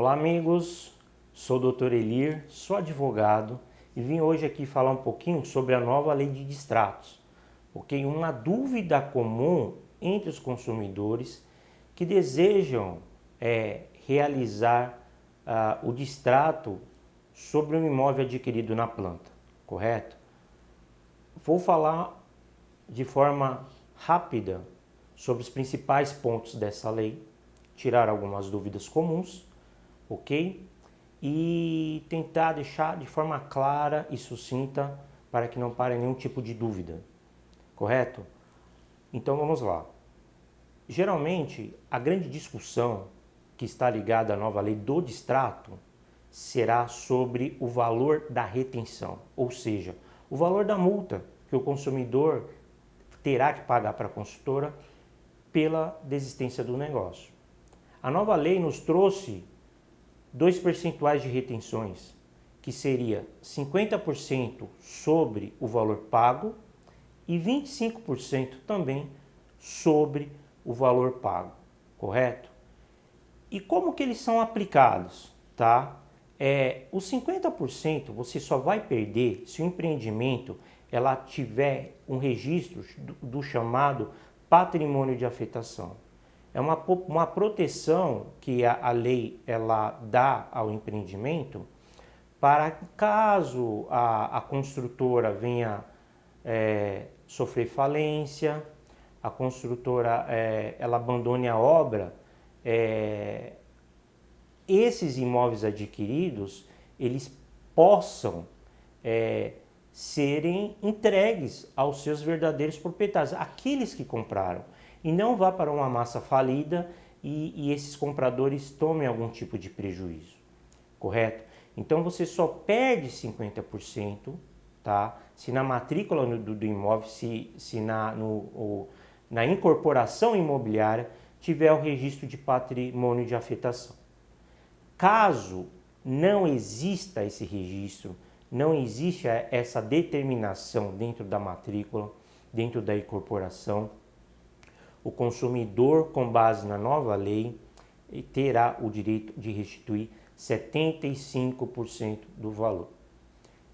Olá amigos, sou o Dr. Elir, sou advogado e vim hoje aqui falar um pouquinho sobre a nova lei de distratos. Ok? Uma dúvida comum entre os consumidores que desejam realizar o distrato sobre um imóvel adquirido na planta, correto? Vou falar de forma rápida sobre os principais pontos dessa lei, tirar algumas dúvidas comuns, ok? E tentar deixar de forma clara e sucinta para que não pare nenhum tipo de dúvida, correto? Então vamos lá. Geralmente, a grande discussão que está ligada à nova lei do distrato será sobre o valor da retenção, ou seja, o valor da multa que o consumidor terá que pagar para a construtora pela desistência do negócio. A nova lei nos trouxe 2 percentuais de retenções, que seria 50% sobre o valor pago e 25% também sobre o valor pago, correto? E como que eles são aplicados, tá? Os 50% você só vai perder se o empreendimento ela tiver um registro do chamado patrimônio de afetação. É uma proteção que a lei ela dá ao empreendimento para caso a construtora venha sofrer falência, a construtora ela abandone a obra, esses imóveis adquiridos eles possam serem entregues aos seus verdadeiros proprietários, aqueles que compraram, e não vá para uma massa falida e esses compradores tomem algum tipo de prejuízo, correto? Então você só perde 50%, tá? Se na matrícula do imóvel, se na incorporação imobiliária tiver o registro de patrimônio de afetação. Caso não exista esse registro, não existe essa determinação dentro da matrícula, dentro da incorporação, o consumidor, com base na nova lei, terá o direito de restituir 75% do valor.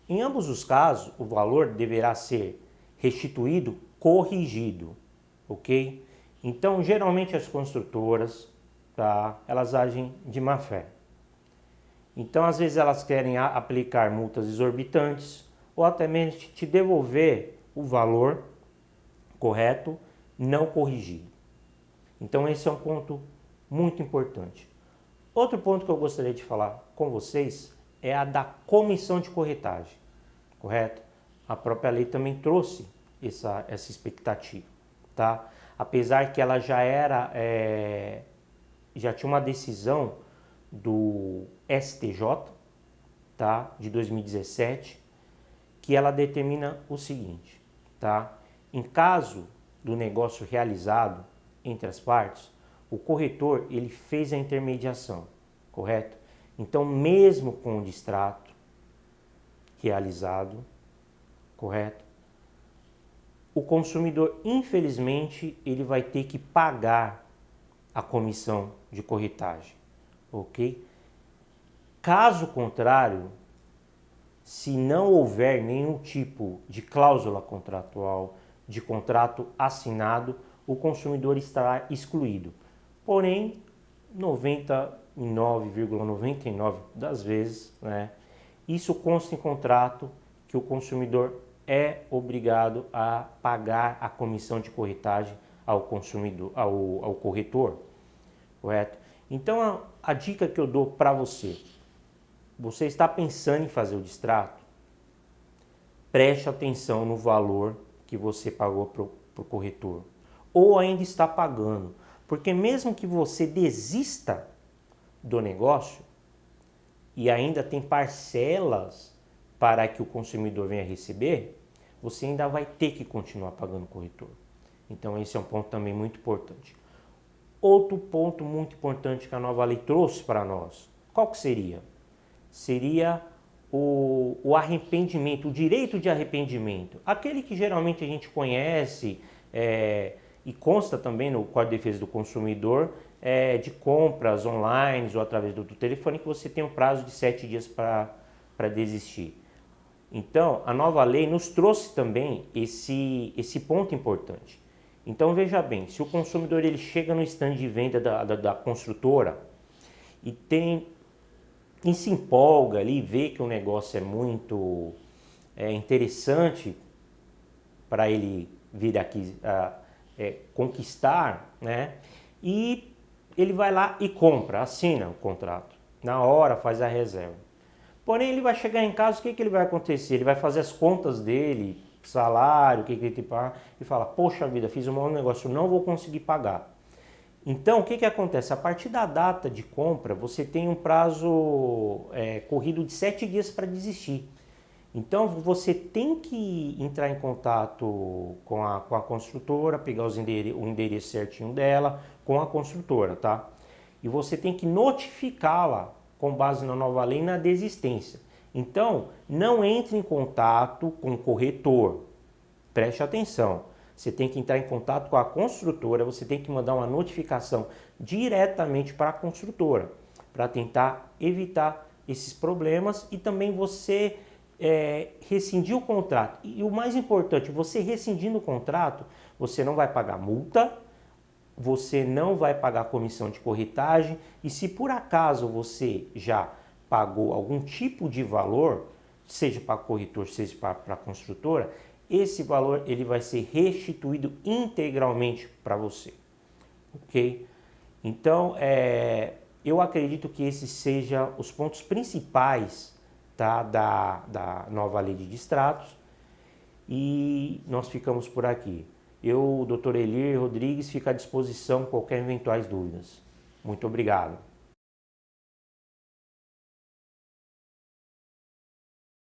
Em ambos os casos, o valor deverá ser restituído corrigido, ok? Então, geralmente as construtoras, tá, elas agem de má fé. Então, às vezes elas querem aplicar multas exorbitantes ou até mesmo te devolver o valor correto, não corrigido. Então, esse é um ponto muito importante. Outro ponto que eu gostaria de falar com vocês é a da comissão de corretagem, correto? A própria lei também trouxe essa expectativa, tá? Apesar que ela já tinha uma decisão do STJ, tá, de 2017, que ela determina o seguinte, tá? Em caso do negócio realizado entre as partes, o corretor ele fez a intermediação, correto? Então, mesmo com o distrato realizado, correto? O consumidor, infelizmente, ele vai ter que pagar a comissão de corretagem. Ok? Caso contrário, se não houver nenhum tipo de cláusula contratual, de contrato assinado, o consumidor estará excluído. Porém, 99,99% das vezes, né, isso consta em contrato que o consumidor é obrigado a pagar a comissão de corretagem ao consumidor, ao corretor, correto? Então, a dica que eu dou para você está pensando em fazer o distrato? Preste atenção no valor que você pagou para o corretor. Ou ainda está pagando. Porque mesmo que você desista do negócio e ainda tem parcelas para que o consumidor venha receber, você ainda vai ter que continuar pagando o corretor. Então esse é um ponto também muito importante. Outro ponto muito importante que a nova lei trouxe para nós, qual que seria? Seria o arrependimento, o direito de arrependimento. Aquele que geralmente a gente conhece e consta também no Código de Defesa do Consumidor de compras online ou através do telefone que você tem um prazo de 7 dias para desistir. Então, a nova lei nos trouxe também esse ponto importante. Então, veja bem, se o consumidor ele chega no stand de venda da construtora e se empolga ali, vê que o negócio é muito interessante para ele vir aqui conquistar, né? E ele vai lá e compra, assina o contrato, na hora faz a reserva. Porém, ele vai chegar em casa, o que ele vai acontecer? Ele vai fazer as contas dele, salário, o que ele tem que pagar, e fala, poxa vida, fiz um mau negócio, não vou conseguir pagar. Então, o que acontece? A partir da data de compra, você tem um prazo corrido de 7 dias para desistir. Então, você tem que entrar em contato com a construtora, pegar o endereço certinho dela, com a construtora, tá? E você tem que notificá-la com base na nova lei na desistência. Então, não entre em contato com o corretor. Preste atenção. Você tem que entrar em contato com a construtora, você tem que mandar uma notificação diretamente para a construtora, para tentar evitar esses problemas e também você rescindir o contrato. E o mais importante, você rescindindo o contrato, você não vai pagar multa, você não vai pagar comissão de corretagem e se por acaso você já pagou algum tipo de valor, seja para corretor, seja para a construtora, esse valor ele vai ser restituído integralmente para você, ok? Então, eu acredito que esses sejam os pontos principais, tá, da nova lei de distratos e nós ficamos por aqui. Eu, Dr. Elir Rodrigues, fico à disposição qualquer eventuais dúvidas. Muito obrigado.